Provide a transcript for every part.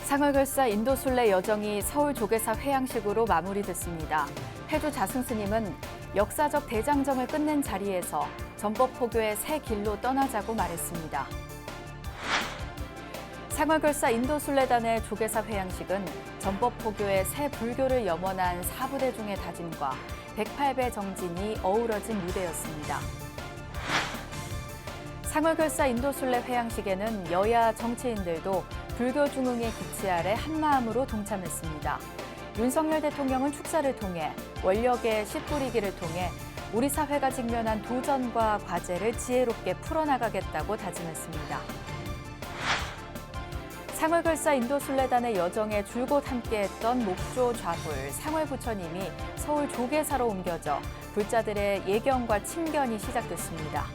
상월결사 인도순례 여정이 서울 조계사 회양식으로 마무리됐습니다. 회주 자승스님은 역사적 대장정을 끝낸 자리에서 전법포교의 새 길로 떠나자고 말했습니다. 상월결사 인도순례단의 조계사 회양식은 전법포교의 새 불교를 염원한 사부대중의 다짐과 108배 정진이 어우러진 무대였습니다. 상월결사 인도순례 회양식에는 여야 정치인들도 불교 중흥의 기치 아래 한마음으로 동참했습니다. 윤석열 대통령은 축사를 통해 원력의 씨 뿌리기를 통해 우리 사회가 직면한 도전과 과제를 지혜롭게 풀어나가겠다고 다짐했습니다. 상월결사 인도순례단의 여정에 줄곧 함께했던 목조 좌불 상월부처님이 서울 조계사로 옮겨져 불자들의 예경과 친견이 시작됐습니다.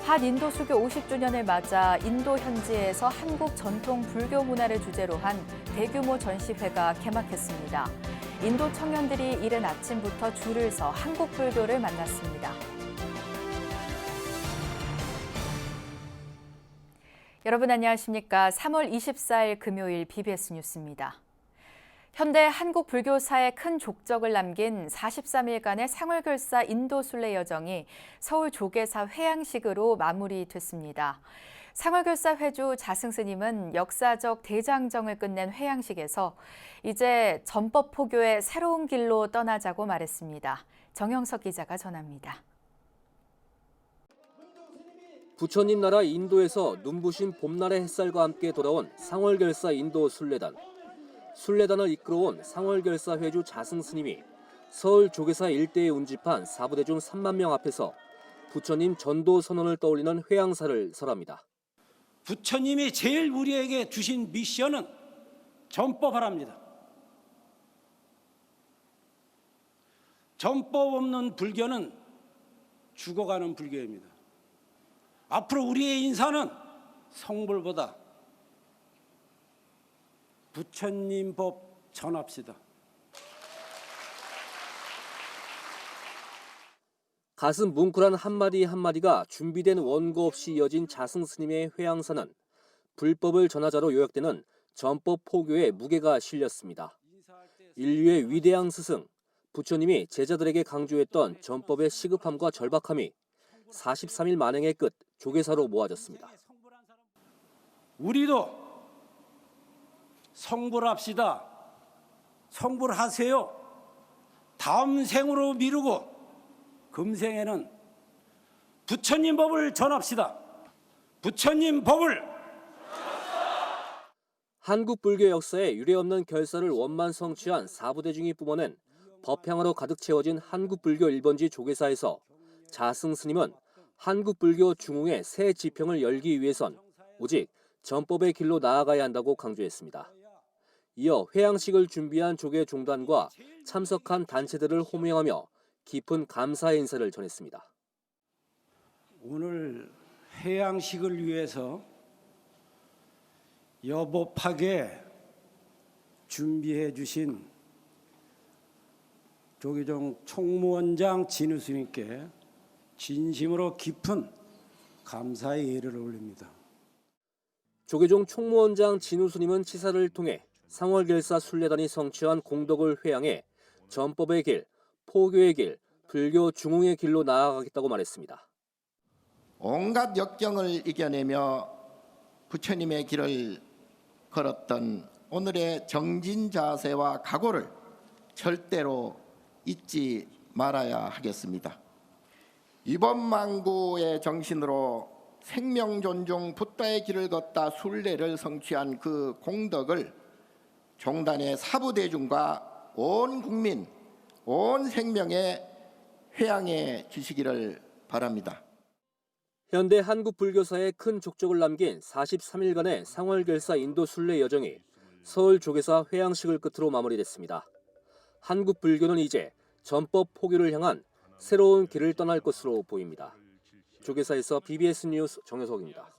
한인도 수교 50주년을 맞아 인도 현지에서 한국 전통 불교 문화를 주제로 한 대규모 전시회가 개막했습니다. 인도 청년들이 이른 아침부터 줄을 서 한국 불교를 만났습니다. 여러분 안녕하십니까? 3월 24일 금요일 BBS 뉴스입니다. 현대 한국 불교사에 큰 족적을 남긴 43일간의 상월결사 인도순례 여정이 서울 조계사 회양식으로 마무리됐습니다. 상월결사 회주 자승스님은 역사적 대장정을 끝낸 회양식에서 이제 전법포교의 새로운 길로 떠나자고 말했습니다. 정영석 기자가 전합니다. 부처님 나라 인도에서 눈부신 봄날의 햇살과 함께 돌아온 상월결사 인도순례단. 순례단을 이끌어온 상월결사 회주 자승스님이 서울 조계사 일대에 운집한 사부대중 3만 명 앞에서 부처님 전도 선언을 떠올리는 회양사를 설합니다. 부처님이 제일 우리에게 주신 미션은 전법하랍니다. 전법 없는 불교는 죽어가는 불교입니다. 앞으로 우리의 인사는 성불보다 부처님 법 전합시다. 가슴 뭉클한 한마디 한마디가 준비된 원고 없이 이어진 자승스님의 회양사는 불법을 전하자로 요약되는 전법 포교의 무게가 실렸습니다. 인류의 위대한 스승, 부처님이 제자들에게 강조했던 전법의 시급함과 절박함이 43일 만행의 끝 조계사로 모아졌습니다. 우리도 성불합시다. 성불하세요. 다음 생으로 미루고 금생에는 부처님 법을 전합시다. 부처님 법을. 한국 불교 역사에 유례없는 결사를 원만 성취한 사부대중이 뿜어낸 법향으로 가득 채워진 한국 불교 1번지 조계사에서 자승스님은 한국 불교 중흥의 새 지평을 열기 위해선 오직 전법의 길로 나아가야 한다고 강조했습니다. 이어 회양식을 준비한 조계 종단과 참석한 단체들을 호명하며 깊은 감사의 인사를 전했습니다. 오늘 회양식을 위해서 여법하게 준비해 주신 조계종 총무원장 진우 스님께 진심으로 깊은 감사의 예를 올립니다. 조계종 총무원장 진우 스님은 치사를 통해 상월결사 순례단이 성취한 공덕을 회양해 전법의 길, 포교의 길, 불교 중흥의 길로 나아가겠다고 말했습니다. 온갖 역경을 이겨내며 부처님의 길을 걸었던 오늘의 정진 자세와 각오를 절대로 잊지 말아야 하겠습니다. 이번 만구의 정신으로 생명 존중 붓다의 길을 걷다 순례를 성취한 그 공덕을 종단의 사부대중과 온 국민, 온 생명에 회양해 주시기를 바랍니다. 현대 한국 불교사에 큰 족적을 남긴 43일간의 상월결사 인도순례 여정이 서울 조계사 회양식을 끝으로 마무리됐습니다. 한국 불교는 이제 전법 포교를 향한 새로운 길을 떠날 것으로 보입니다. 조계사에서 BBS 뉴스 정효석입니다.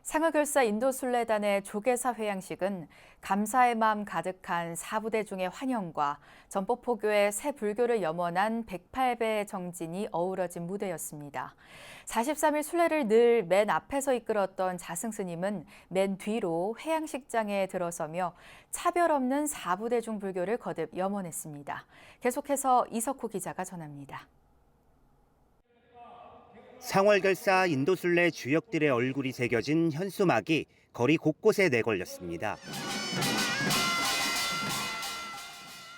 상을결사 인도순례단의 조계사 회양식은 감사의 마음 가득한 사부대 중의 환영과 전법포교의 새 불교를 염원한 108배의 정진이 어우러진 무대였습니다. 43일 순례를 늘 맨 앞에서 이끌었던 자승스님은 맨 뒤로 회양식장에 들어서며 차별 없는 사부대중 불교를 거듭 염원했습니다. 계속해서 이석호 기자가 전합니다. 상월결사 인도순례 주역들의 얼굴이 새겨진 현수막이 거리 곳곳에 내걸렸습니다.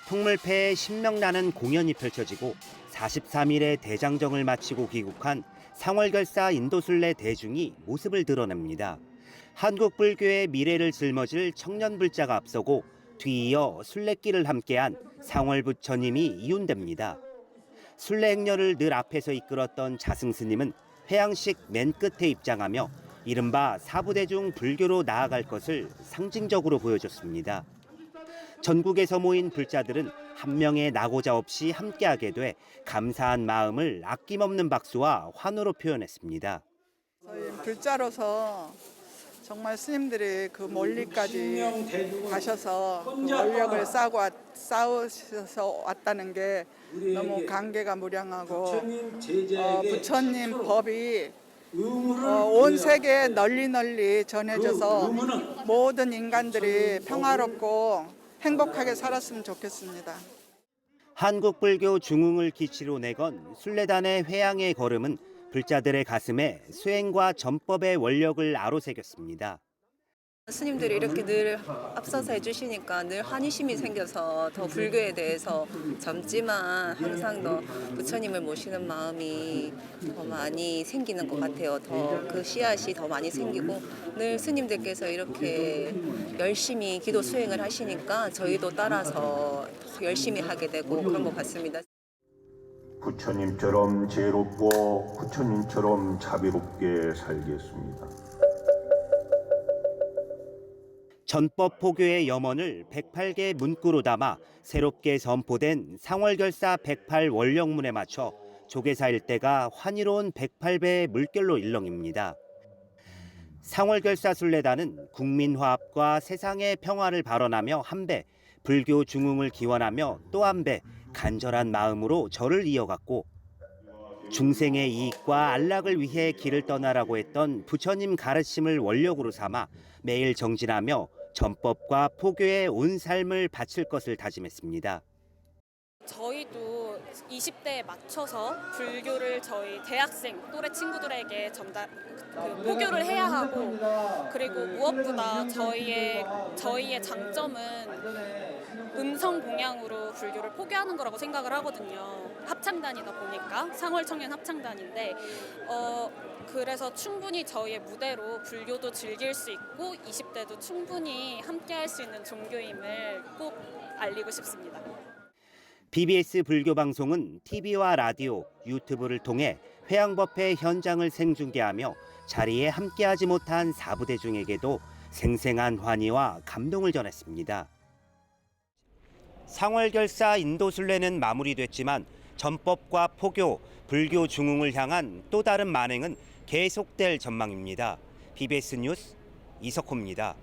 통물패에 신명나는 공연이 펼쳐지고 43일의 대장정을 마치고 귀국한 상월결사 인도순례 대중이 모습을 드러냅니다. 한국 불교의 미래를 짊어질 청년불자가 앞서고 뒤이어 순례길을 함께한 상월부처님이 이운됩니다. 순례 행렬을 늘 앞에서 이끌었던 자승스님은 회양식 맨 끝에 입장하며 이른바 사부대중 불교로 나아갈 것을 상징적으로 보여줬습니다. 전국에서 모인 불자들은 한 명의 낙오자 없이 함께하게 돼 감사한 마음을 아낌없는 박수와 환호로 표현했습니다. 저희 불자로서 정말 스님들이 그 멀리까지 가셔서 그 원력을 쌓으셔서 왔다는 게 너무 감개가 무량하고 부처님 법이 온 세계에 널리 전해져서 모든 인간들이 평화롭고 행복하게 살았으면 좋겠습니다. 한국 불교 중흥을 기치로 내건 순례단의 회양의 걸음은 불자들의 가슴에 수행과 전법의 원력을 아로새겼습니다. 스님들이 이렇게 늘 앞서서 해주시니까 늘 환희심이 생겨서 더 불교에 대해서 젊지만 항상 더 부처님을 모시는 마음이 더 많이 생기는 것 같아요. 더 그 씨앗이 더 많이 생기고 늘 스님들께서 이렇게 열심히 기도 수행을 하시니까 저희도 따라서 더 열심히 하게 되고 그런 것 같습니다. 부처님처럼 지혜롭고 부처님처럼 자비롭게 살겠습니다. 전법 포교의 염원을 108개 문구로 담아 새롭게 선포된 상월결사 108 원령문에 맞춰 조계사 일대가 환희로운 108배의 물결로 일렁입니다. 상월결사 순례단은 국민화합과 세상의 평화를 발언하며 한 배, 불교 중흥을 기원하며 또 한 배, 간절한 마음으로 절을 이어갔고 중생의 이익과 안락을 위해 길을 떠나라고 했던 부처님 가르침을 원력으로 삼아 매일 정진하며 전법과 포교에 온 삶을 바칠 것을 다짐했습니다. 저희도 20대에 맞춰서 불교를 저희 대학생 또래 친구들에게 포교를 해야 하고 그리고 무엇보다 저희의 장점은 음성 공양으로 불교를 포교하는 거라고 생각을 하거든요. 합창단이다 보니까 상월청년 합창단인데 그래서 충분히 저희의 무대로 불교도 즐길 수 있고 20대도 충분히 함께할 수 있는 종교임을 꼭 알리고 싶습니다. BBS 불교방송은 TV와 라디오, 유튜브를 통해 회양법회 현장을 생중계하며 자리에 함께하지 못한 사부대중에게도 생생한 환희와 감동을 전했습니다. 상월결사 인도순례는 마무리됐지만 전법과 포교, 불교 중흥을 향한 또 다른 만행은 계속될 전망입니다. BBS 뉴스 이석호입니다.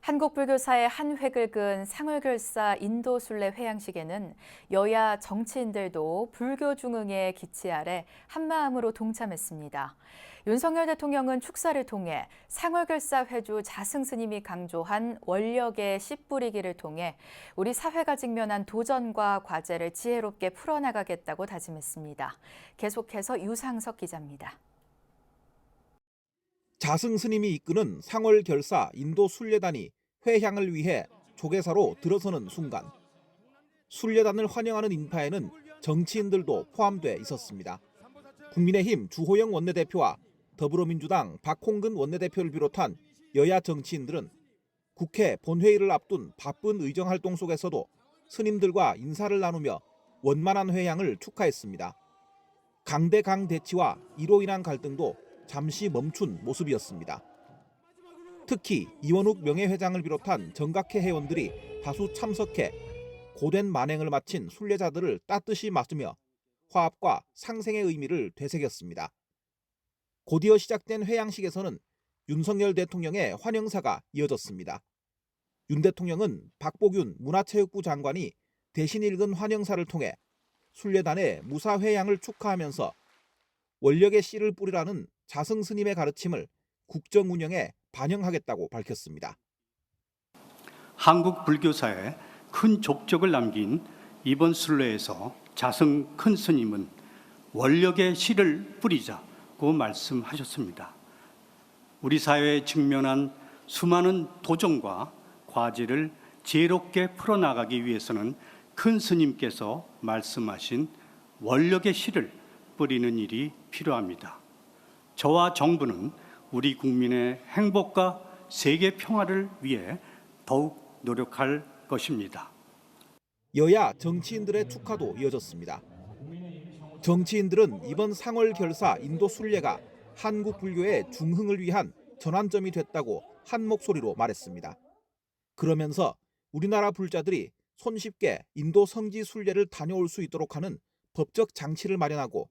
한국 불교사의 한 획을 그은 상월결사 인도순례 회양식에는 여야 정치인들도 불교 중흥의 기치 아래 한마음으로 동참했습니다. 윤석열 대통령은 축사를 통해 상월결사 회주 자승스님이 강조한 원력의 씨 뿌리기를 통해 우리 사회가 직면한 도전과 과제를 지혜롭게 풀어나가겠다고 다짐했습니다. 계속해서 유상석 기자입니다. 자승스님이 이끄는 상월결사 인도순례단이 회향을 위해 조계사로 들어서는 순간 순례단을 환영하는 인파에는 정치인들도 포함돼 있었습니다. 국민의힘 주호영 원내대표와 더불어민주당 박홍근 원내대표를 비롯한 여야 정치인들은 국회 본회의를 앞둔 바쁜 의정활동 속에서도 스님들과 인사를 나누며 원만한 회향을 축하했습니다. 강대강 대치와 이로 인한 갈등도 잠시 멈춘 모습이었습니다. 특히 이원욱 명예회장을 비롯한 정각회 회원들이 다수 참석해 고된 만행을 마친 순례자들을 따뜻이 맞으며 화합과 상생의 의미를 되새겼습니다. 곧이어 시작된 회양식에서는 윤석열 대통령의 환영사가 이어졌습니다. 윤 대통령은 박보균 문화체육부 장관이 대신 읽은 환영사를 통해 순례단의 무사회양을 축하하면서 원력의 씨를 뿌리라는 자승 스님의 가르침을 국정 운영에 반영하겠다고 밝혔습니다. 한국 불교사에 큰 족적을 남긴 이번 순례에서 자승 큰 스님은 원력의 씨를 뿌리자고 말씀하셨습니다. 우리 사회에 직면한 수많은 도전과 과제를 지혜롭게 풀어나가기 위해서는 큰 스님께서 말씀하신 원력의 씨를 뿌리는 일이 필요합니다. 저와 정부는 우리 국민의 행복과 세계 평화를 위해 더욱 노력할 것입니다. 여야 정치인들의 축하도 이어졌습니다. 정치인들은 이번 상월 결사 인도 순례가 한국 불교의 중흥을 위한 전환점이 됐다고 한 목소리로 말했습니다. 그러면서 우리나라 불자들이 손쉽게 인도 성지 순례를 다녀올 수 있도록 하는 법적 장치를 마련하고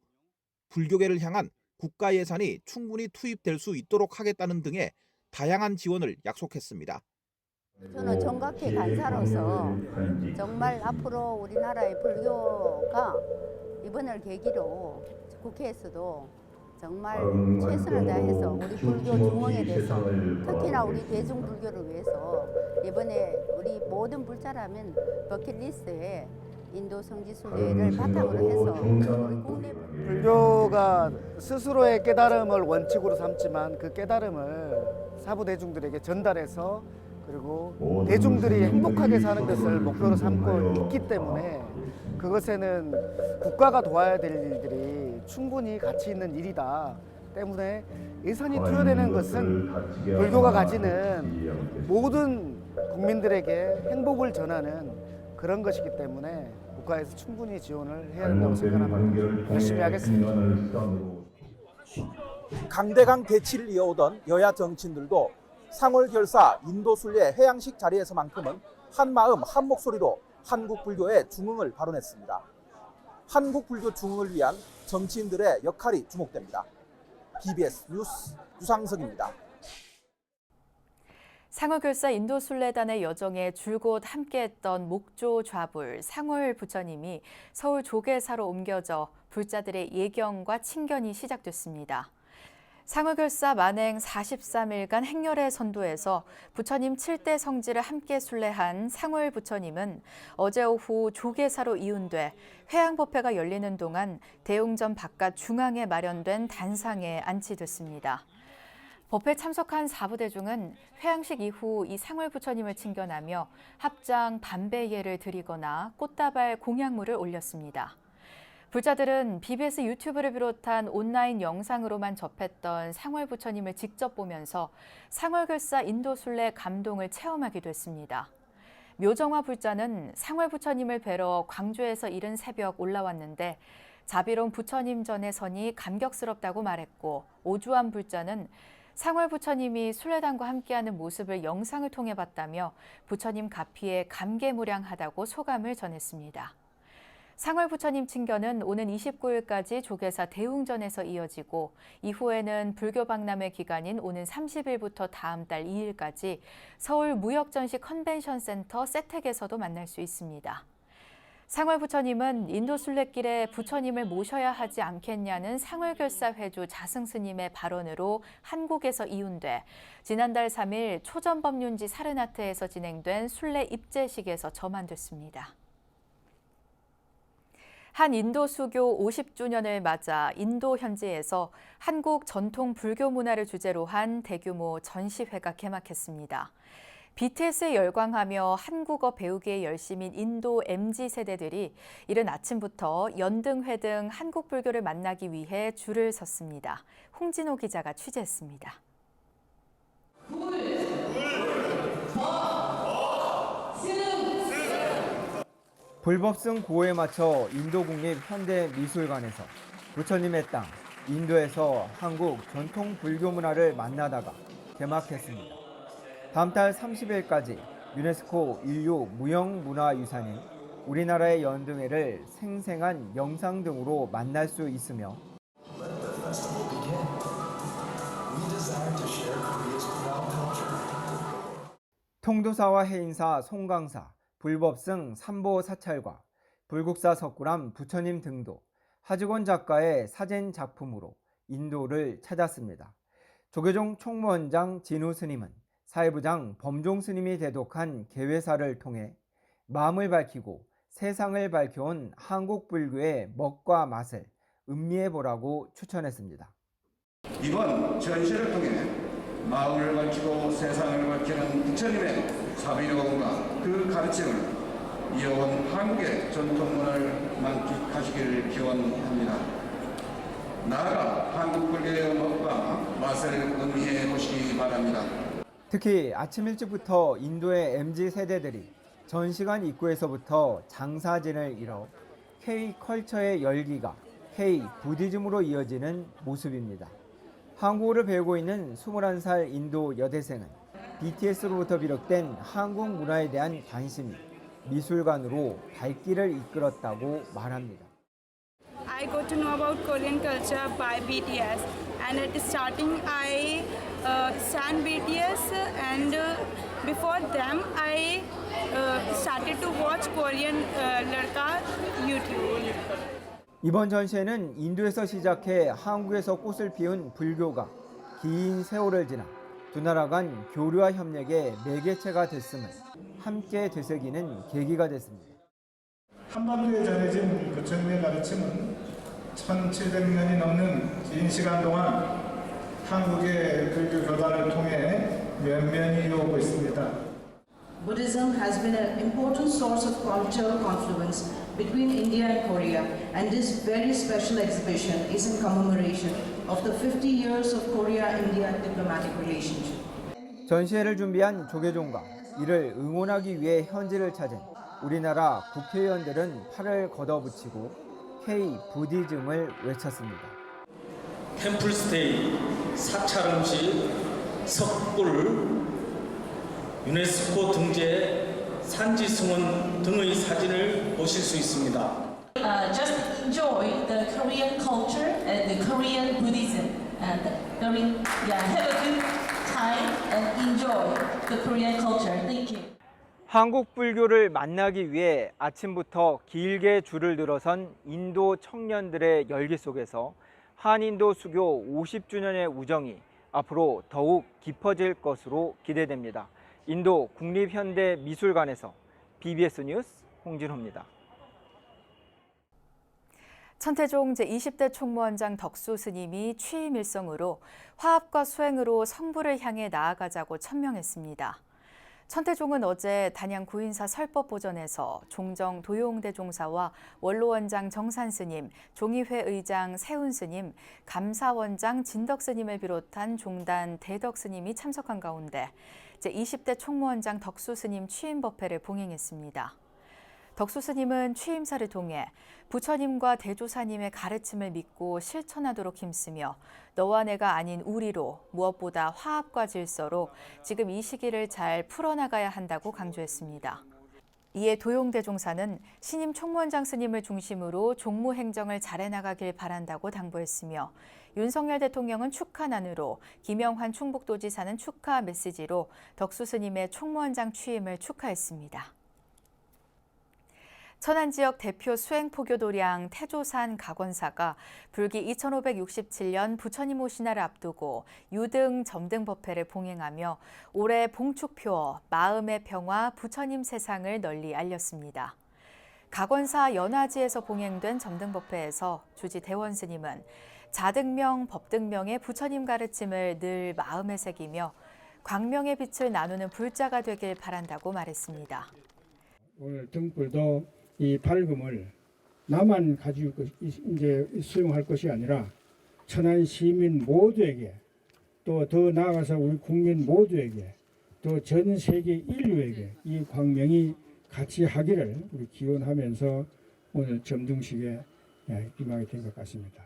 불교계를 향한 국가 예산이 충분히 투입될 수 있도록 하겠다는 등의 다양한 지원을 약속했습니다. 저는 정각회 간사로서 정말 앞으로 우리나라의 불교가 이번을 계기로 국회에서도 정말 최선을 다해서 우리 불교 중흥에 대해서 특히나 우리 대중불교를 위해서 이번에 우리 모든 불자라면 버킷리스트에 인도 성지 순례를 바탕으로 해서 우리 국내 불교가 스스로의 깨달음을 원칙으로 삼지만 그 깨달음을 사부 대중들에게 전달해서 그리고 대중들이 행복하게 사는 것을 목표로 삼고 있기 때문에 그것에는 국가가 도와야 될 일들이 충분히 가치 있는 일이다 때문에 예산이 투여되는 것은 불교가 가지는 모든 국민들에게 행복을 전하는 그런 것이기 때문에 국가에서 충분히 지원을 해야 된다고 생각합니다. 열심히 하겠습니다. 강대강 대치를 이어오던 여야 정치인들도 상월 결사 인도 순례 회양식 자리에서만큼은 한마음 한 목소리로 한국 불교의 중흥을 발언했습니다. 한국 불교 중흥을 위한 정치인들의 역할이 주목됩니다. BBS 뉴스 유상석입니다. 상월결사 인도순례단의 여정에 줄곧 함께했던 목조 좌불 상월 부처님이 서울 조계사로 옮겨져 불자들의 예경과 친견이 시작됐습니다. 상월결사 만행 43일간 행렬의 선도에서 부처님 7대 성지를 함께 순례한 상월 부처님은 어제 오후 조계사로 이운돼 회양법회가 열리는 동안 대웅전 바깥 중앙에 마련된 단상에 안치됐습니다. 법회에 참석한 사부대중은 회양식 이후 이 상월 부처님을 친견하며 합장 반배예를 드리거나 꽃다발 공약물을 올렸습니다. 불자들은 BBS 유튜브를 비롯한 온라인 영상으로만 접했던 상월 부처님을 직접 보면서 상월결사 인도순례 감동을 체험하기도 했습니다. 묘정화 불자는 상월 부처님을 뵈러 광주에서 이른 새벽 올라왔는데 자비로운 부처님 전에 서니 감격스럽다고 말했고, 오주환 불자는 상월 부처님이 순례단과 함께하는 모습을 영상을 통해 봤다며 부처님 가피에 감개무량하다고 소감을 전했습니다. 상월 부처님 친견은 오는 29일까지 조계사 대웅전에서 이어지고 이후에는 불교 박람회 기간인 오는 30일부터 다음 달 2일까지 서울 무역전시 컨벤션센터 세택에서도 만날 수 있습니다. 상월 부처님은 인도 순례길에 부처님을 모셔야 하지 않겠냐는 상월결사 회주 자승 스님의 발언으로 한국에서 이운돼 지난달 3일 초전법륜지 사르나트에서 진행된 순례 입제식에서 점안됐습니다. 한 인도 수교 50주년을 맞아 인도 현지에서 한국 전통 불교 문화를 주제로 한 대규모 전시회가 개막했습니다. BTS에 열광하며 한국어 배우기에 열심인 인도 MZ세대들이 이른 아침부터 연등회 등 한국 불교를 만나기 위해 줄을 섰습니다. 홍진호 기자가 취재했습니다. 불법승 구호에 맞춰 인도국립현대미술관에서 부처님의 땅, 인도에서 한국 전통 불교 문화를 만나다가 개막했습니다. 다음 달 30일까지 유네스코 인류 무형문화유산인 우리나라의 연등회를 생생한 영상 등으로 만날 수 있으며 통도사와 해인사 송강사, 불법승 삼보 사찰과 불국사 석굴암 부처님 등도 하직원 작가의 사진 작품으로 인도를 찾았습니다. 조계종 총무원장 진우 스님은 사회부장 범종 스님이 대독한 개회사를 통해 마음을 밝히고 세상을 밝혀온 한국 불교의 멋과 맛을 음미해보라고 추천했습니다. 이번 전시를 통해 마음을 밝히고 세상을 밝히는 부처님의 자비로움과 그 가르침을 이어온 한국의 전통문화를 만끽하시기를 기원합니다. 나아가 한국 불교의 멋과 맛을 음미해 보시기 바랍니다. 특히 아침 일찍부터 인도의 MZ 세대들이 전시관 입구에서부터 장사진을 이뤄 K-컬처의 열기가 K-부디즘으로 이어지는 모습입니다. 한국어를 배우고 있는 21살 인도 여대생은 BTS로부터 비롯된 한국 문화에 대한 관심이 미술관으로 발길을 이끌었다고 말합니다. I got to know about Korean culture by BTS, and at starting I sang BTS, and before them I started to watch Korean Ladka YouTube. 이번 전시회는 인도에서 시작해 한국에서 꽃을 피운 불교가 긴 세월을 지나 두 나라 간 교류와 협력의 매개체가 됐음을 함께 되새기는 계기가 됐습니다. 한반도에 전해진 부처님의 가르침은 1700년이 넘는 긴 시간 동안 한국의 불교 교단을 통해 면면히 이어오고 있습니다. Buddhism has been an important source of cultural confluence between India and Korea, and this very special exhibition is in commemoration of the 50 years of Korea-India diplomatic relationship. 전시회를 준비한 조계종과 이를 응원하기 위해 현지를 찾은 우리나라 국회의원들은 팔을 걷어붙이고 K-부디즘을 외쳤습니다. 템플스테이, 사찰 음식, 석굴, 유네스코 등재 산지 승원 등의 사진을 보실 수 있습니다. Just enjoy the Korean culture and the Korean Buddhism, and have a good time and enjoy the Korean culture. Thank you. 한국 불교를 만나기 위해 아침부터 길게 줄을 늘어선 인도 청년들의 열기 속에서 한인도 수교 50주년의 우정이 앞으로 더욱 깊어질 것으로 기대됩니다. 인도 국립현대미술관에서 BBS 뉴스 홍진호입니다. 천태종 제20대 총무원장 덕수 스님이 취임 일성으로 화합과 수행으로 성부를 향해 나아가자고 천명했습니다. 천태종은 어제 단양 구인사 설법보전에서 종정 도용대종사와 원로원장 정산스님, 종의회 의장 세운스님, 감사원장 진덕스님을 비롯한 종단 대덕스님이 참석한 가운데 제20대 총무원장 덕수 스님 취임 법회를 봉행했습니다. 덕수 스님은 취임사를 통해 부처님과 대조사님의 가르침을 믿고 실천하도록 힘쓰며 너와 내가 아닌 우리로 무엇보다 화합과 질서로 지금 이 시기를 잘 풀어나가야 한다고 강조했습니다. 이에 도용대종사는 신임 총무원장 스님을 중심으로 종무행정을 잘해나가길 바란다고 당부했으며 윤석열 대통령은 축하난으로 김영환 충북도지사는 축하 메시지로 덕수 스님의 총무원장 취임을 축하했습니다. 천안 지역 대표 수행포교도량 태조산 각원사가 불기 2567년 부처님 오신날을 앞두고 유등 점등 법회를 봉행하며 올해 봉축표 마음의 평화 부처님 세상을 널리 알렸습니다. 각원사 연화지에서 봉행된 점등 법회에서 주지 대원 스님은 자등명, 법등명의 부처님 가르침을 늘 마음에 새기며 광명의 빛을 나누는 불자가 되길 바란다고 말했습니다. 오늘 등불도 이 밝음을 나만 가지고 이제 수용할 것이 아니라 천안 시민 모두에게 또 더 나아가서 우리 국민 모두에게 또 전 세계 인류에게 이 광명이 같이 하기를 우리 기원하면서 오늘 점등식에 임하게 된 것 같습니다.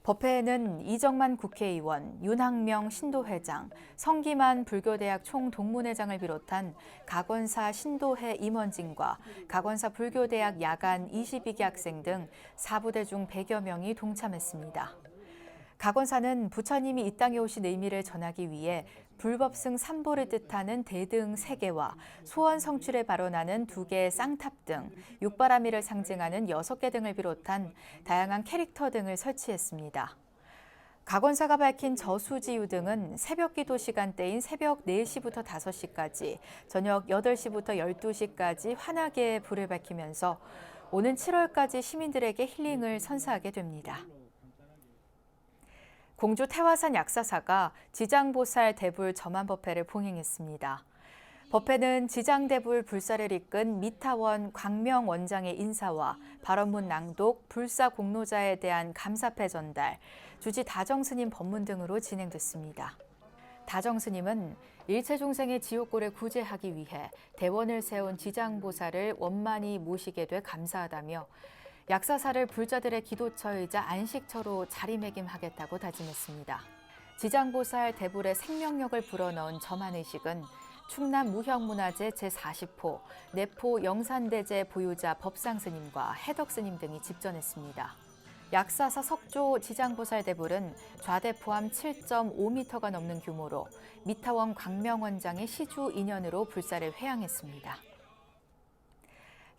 법회에는 이정만 국회의원, 윤학명 신도회장, 성기만 불교대학 총동문회장을 비롯한 각원사 신도회 임원진과 각원사 불교대학 야간 22기 학생 등 4부대 중 100여 명이 동참했습니다. 각원사는 부처님이 이 땅에 오신 의미를 전하기 위해 불법승 3보를 뜻하는 대등 3개와 소원 성취를 발언하는 2개의 쌍탑 등 육바라밀을 상징하는 6개 등을 비롯한 다양한 캐릭터 등을 설치했습니다. 각원사가 밝힌 저수지유 등은 새벽 기도 시간대인 새벽 4시부터 5시까지, 저녁 8시부터 12시까지 환하게 불을 밝히면서 오는 7월까지 시민들에게 힐링을 선사하게 됩니다. 공주 태화산 약사사가 지장보살 대불 점안법회를 봉행했습니다. 법회는 지장대불 불사를 이끈 미타원 광명 원장의 인사와 발언문 낭독, 불사 공로자에 대한 감사패 전달, 주지 다정스님 법문 등으로 진행됐습니다. 다정스님은 일체 중생의 지옥고를 구제하기 위해 대원을 세운 지장보살을 원만히 모시게 돼 감사하다며 약사사를 불자들의 기도처이자 안식처로 자리매김하겠다고 다짐했습니다. 지장보살 대불의 생명력을 불어넣은 점안의식은 충남 무형문화재 제40호, 내포 영산대제 보유자 법상스님과 해덕스님 등이 집전했습니다. 약사사 석조 지장보살 대불은 좌대 포함 7.5m가 넘는 규모로 미타원 광명원장의 시주 인연으로 불사를 회항했습니다.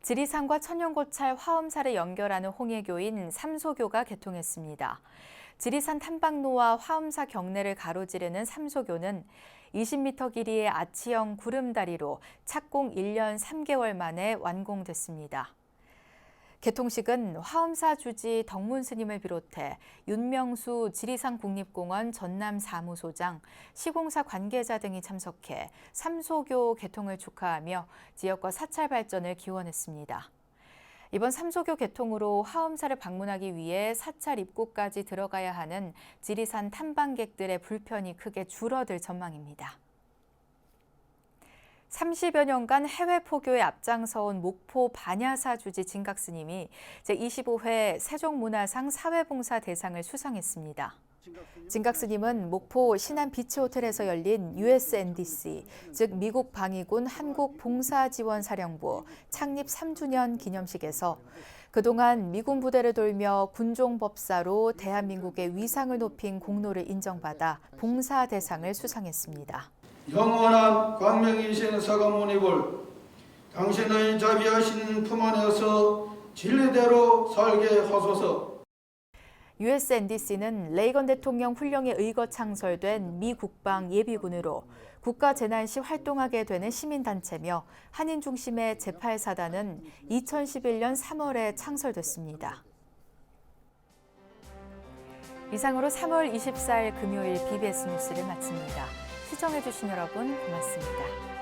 지리산과 천연고찰 화엄사를 연결하는 홍해교인 삼소교가 개통했습니다. 지리산 탐방로와 화엄사 경내를 가로지르는 삼소교는 20m 길이의 아치형 구름다리로 착공 1년 3개월 만에 완공됐습니다. 개통식은 화엄사 주지 덕문 스님을 비롯해 윤명수 지리산 국립공원 전남 사무소장, 시공사 관계자 등이 참석해 삼소교 개통을 축하하며 지역과 사찰 발전을 기원했습니다. 이번 삼소교 개통으로 화엄사를 방문하기 위해 사찰 입구까지 들어가야 하는 지리산 탐방객들의 불편이 크게 줄어들 전망입니다. 30여 년간 해외 포교에 앞장서온 목포 반야사 주지 진각스님이 제25회 세종문화상 사회봉사 대상을 수상했습니다. 진각스님은 목포 신안 비치호텔에서 열린 USNDC, 즉 미국 방위군 한국봉사지원사령부 창립 3주년 기념식에서 그동안 미군 부대를 돌며 군종법사로 대한민국의 위상을 높인 공로를 인정받아 봉사 대상을 수상했습니다. 영원한 광명인생 사과문이볼 당신의 자비하신 품 안에서 진리대로 살게 하소서. USNDC는 레이건 대통령 훈령에 의거 창설된 미 국방 예비군으로 국가재난 시 활동하게 되는 시민단체며 한인 중심의 제8사단은 2011년 3월에 창설됐습니다. 이상으로 3월 24일 금요일 BBS 뉴스를 마칩니다. 시청해주신 여러분 고맙습니다.